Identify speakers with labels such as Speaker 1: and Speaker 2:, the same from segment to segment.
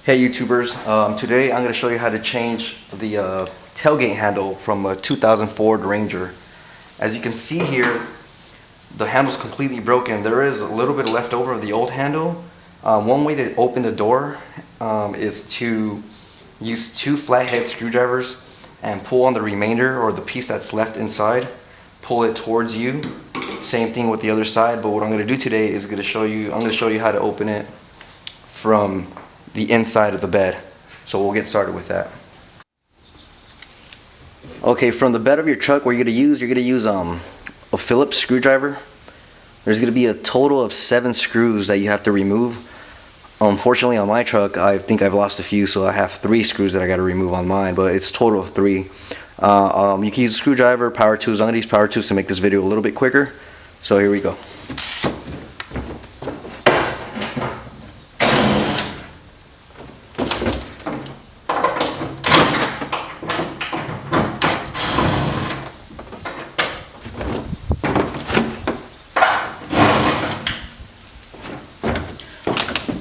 Speaker 1: Hey YouTubers, today I'm going to show you how to change the tailgate handle from a 2000 Ford Ranger. As you can see here, the handle's completely broken. There is a little bit left over of the old handle. One way to open the door is to use two flathead screwdrivers and pull on the remainder or the piece that's left inside. Pull it towards you. Same thing with the other side, but what I'm going to do today is I'm going to show you how to open it from the inside of the bed. So we'll get started with that. Okay, from the bed of your truck, what you're going to use a Phillips screwdriver. There's going to be a total of 7 screws that you have to remove. Unfortunately on my truck, I think I've lost a few, so I have 3 screws that I got to remove on mine, but it's total of 3. You can use a screwdriver, power tools. I'm going to use power tools to make this video a little bit quicker. So here we go.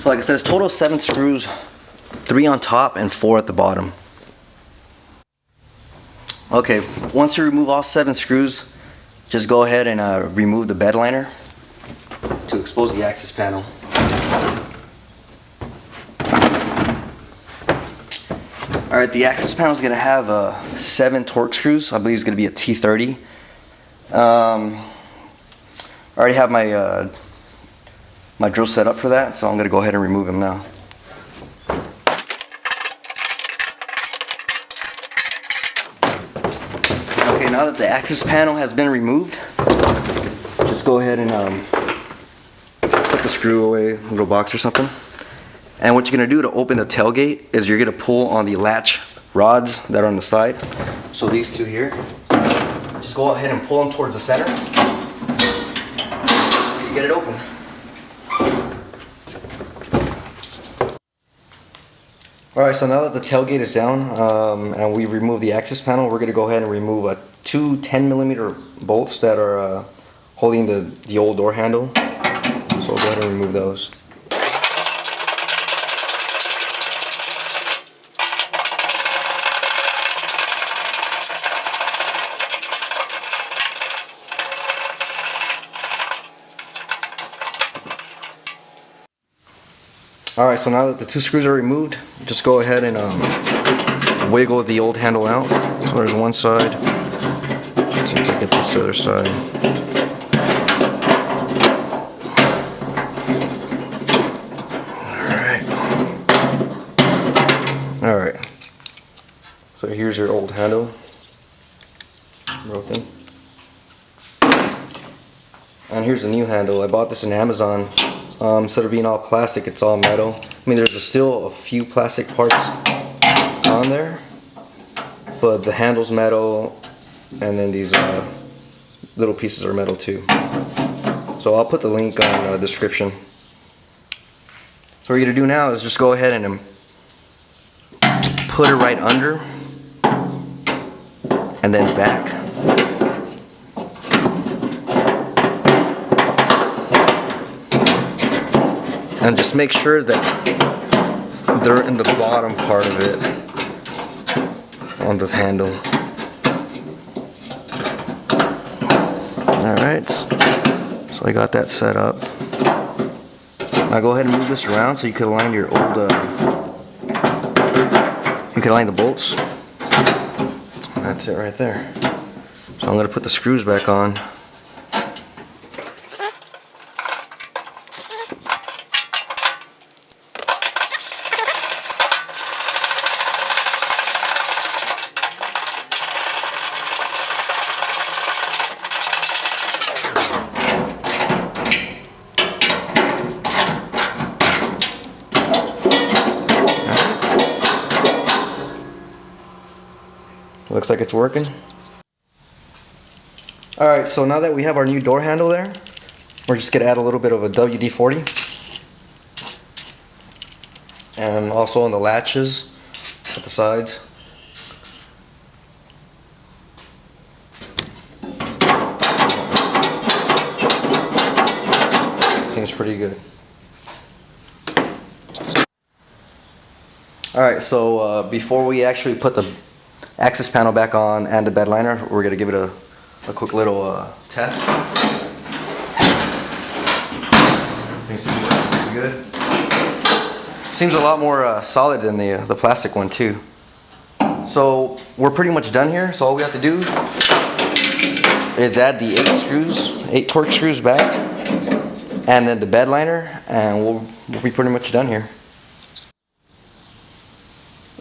Speaker 1: So like I said, it's total of 7 screws, 3 on top and 4 at the bottom. Okay, once you remove all 7 screws, just go ahead and remove the bed liner to expose the access panel. Alright, the access panel is going to have 7 torque screws. I believe it's going to be a T30. I already have my drill set up for that, so I'm going to go ahead and remove them now. Okay, now that the access panel has been removed, just go ahead and put the screw away, a little box or something. And what you're going to do to open the tailgate is you're going to pull on the latch rods that are on the side. So these 2 here, just go ahead and pull them towards the center. You get it open. Alright, so now that the tailgate is down and we've removed the access panel, we're going to go ahead and remove 2 10mm bolts that are holding the old door handle. So we'll go ahead and remove those. Alright, so now that the 2 screws are removed, just go ahead and wiggle the old handle out. So there's one side. Let's see if I get this other side. Alright. So here's your old handle. Broken. And here's the new handle. I bought this in Amazon. Instead of being all plastic, it's all metal. I mean, there's still a few plastic parts on there, but the handle's metal, and then these little pieces are metal too. So I'll put the link on the description. So what you're gonna do now is just go ahead and put it right under, and then back. And just make sure that they're in the bottom part of it on the handle. Alright, so I got that set up. Now go ahead and move this around so you can align your old, you can align the bolts. That's it right there. So I'm going to put the screws back on. Looks like it's working. Alright, so now that we have our new door handle there, we're just going to add a little bit of a WD-40. And also on the latches at the sides. Seems pretty good. Alright, so before we actually put the access panel back on and the bed liner, we're going to give it a quick little test. Seems to be pretty good. Seems a lot more solid than the plastic one too. So we're pretty much done here, so all we have to do is add the 8 torque screws back and then the bed liner, and we'll be pretty much done here.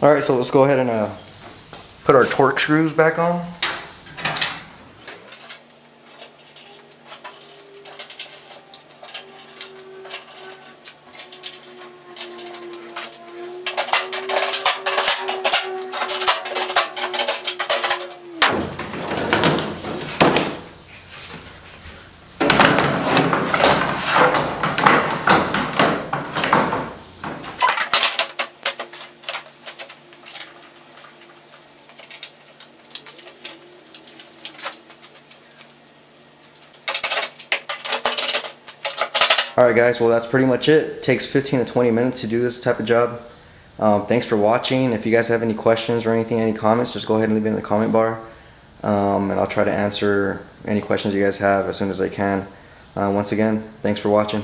Speaker 1: Alright, so let's go ahead and put our torque screws back on. Alright guys, well that's pretty much it. It takes 15 to 20 minutes to do this type of job. Thanks for watching. If you guys have any questions or anything, any comments, just go ahead and leave it in the comment bar. And I'll try to answer any questions you guys have as soon as I can. Once again, thanks for watching.